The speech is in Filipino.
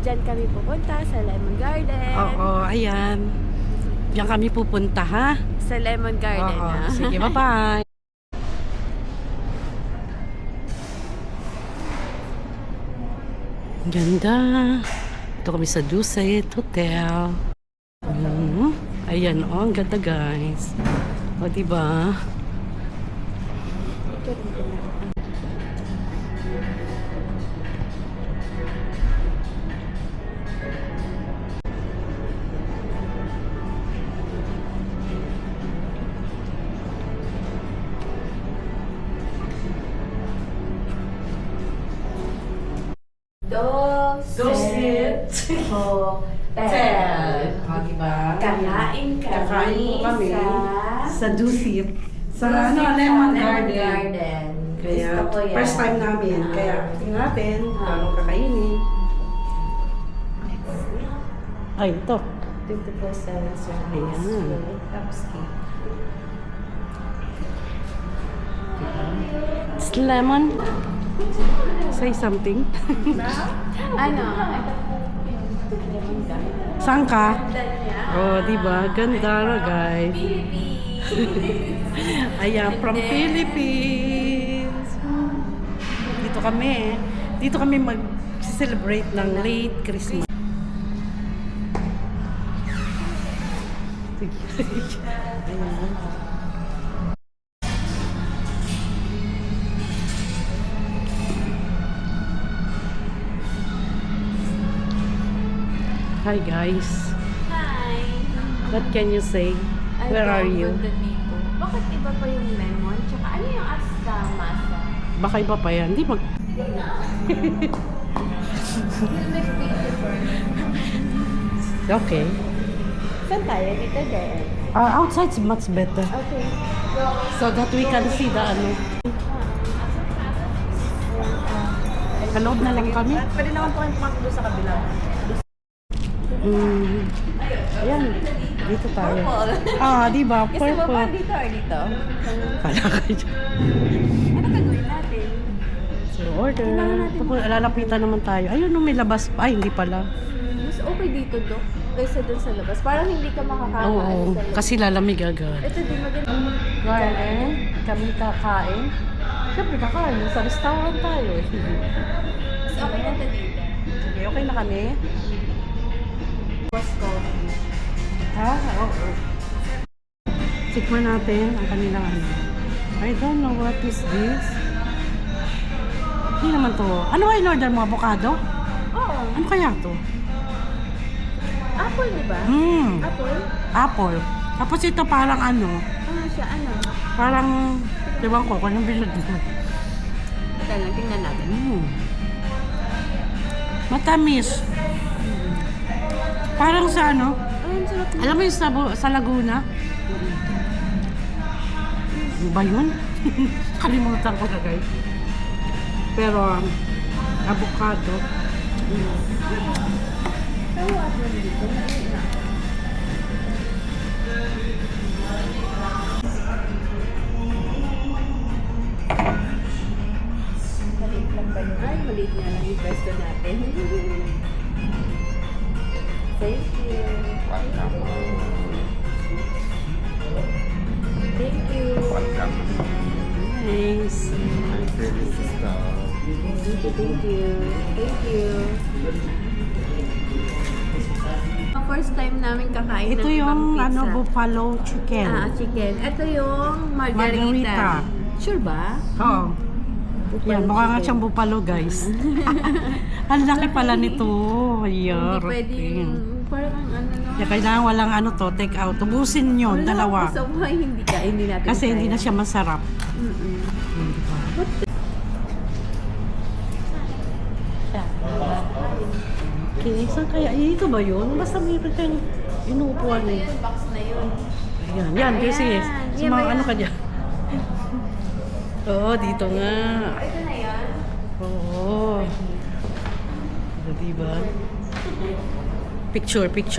dyan kami pupunta sa Lemon Garden. Oo, ayan. Diyan kami pupunta, ha? Sa Lemon Garden, Oo, ha? sige, bye-bye. Ganda. Ito kami sa Dusit Hotel. Ayan, oh, ang ganda, guys. O, diba? Dusit Hotel. O, diba? Kakain po kami sa sa Dusit. Sa Dusit Lemon sa Garden. Kaya, Gusto ko yan. first time namin. Kaya, tingnan natin. Anong kakainin. Ay, ito. 24/7 service. Ayan. Tapski. It's lemon. Say something. Ano? Saan ka? Ganda niya. Oh, diba? Ganda na, guys. Ayan, from Philippines. Dito kami. Dito kami mag-celebrate ng late Christmas. Ayan. Hi guys. Hi. What can you say? Where are you? Ganda dito. Bakit iba pa yung lemon? Tsaka ano yung asta masa? Baka iba pa yan. Di mag... Okay. Saan tayo? Dito din. Outside's much better. Okay. So that we can see the ano. Sa loob na lang kami. Pwede naman po kayong pumakbo sa kabila. Ayan. Dito tayo. Purple. Di ba? Gusto mo ba Purple. dito or dito? Kala kayo. Ano gagawin natin? So order. Tapos lalapitan naman tayo. Ayun, no, may labas pa. Ay, hindi pala. Mas okay dito, Dok. Kaysa dun sa labas. Parang hindi ka makakaano Oo, sa labas. kasi lalamig agad. Ito din maganda. Garden, kami kakain. Siyempre kakain. Sa restaurant tayo. Mas okay na ito dito. Sige, okay na kami. Post coffee. Ha? Oo. Tikman natin ang kanilang ano. I don't know what is this. Hindi naman to. Ano ba in-order mo? Avocado? Oo. Ano kaya to? Apple, di ba? Apple? Apple. Tapos ito parang ano. Ano siya? Ano? Parang, diba ko, kung anong bilog mo. Ito lang, tingnan natin. Matamis. Parang sa ano. Ay, ang sarap. Alam mo yung sa Laguna? Ano ba yun? Kalimutan ko na, guys. Pero, avocado. Pero apple dito. Maliit lang ba yun? Ay, maliit nga lang yung pwesto natin. Thank you. Thank you. Nice. Thank you. Thank you. First time namin kakain Ito ng ibang yung pizza. ano, buffalo chicken. Chicken. Ito yung margarita. Margarita. Sure ba? Oo. Yan, mukha nga siyang buffalo, guys. Ang laki pala nito. Ayan. Hindi pwedeng, parang ano no? Kaya kailangan walang ano to, take out. Tubusin nyo, Wala, dalawa. Sa buhay, hindi natin Kasi hindi na kaya. siya masarap. Okay, saan kaya? Ito ba yun? Basta mayroon kang inuupuan Ano eh. yun? Box na yun. Ayan, yan, kasi Ayan. sa Yan ba mga ano yan? ka dyan. Oo, dito nga. Ito na yun. Oo. Diba? Picture, picture.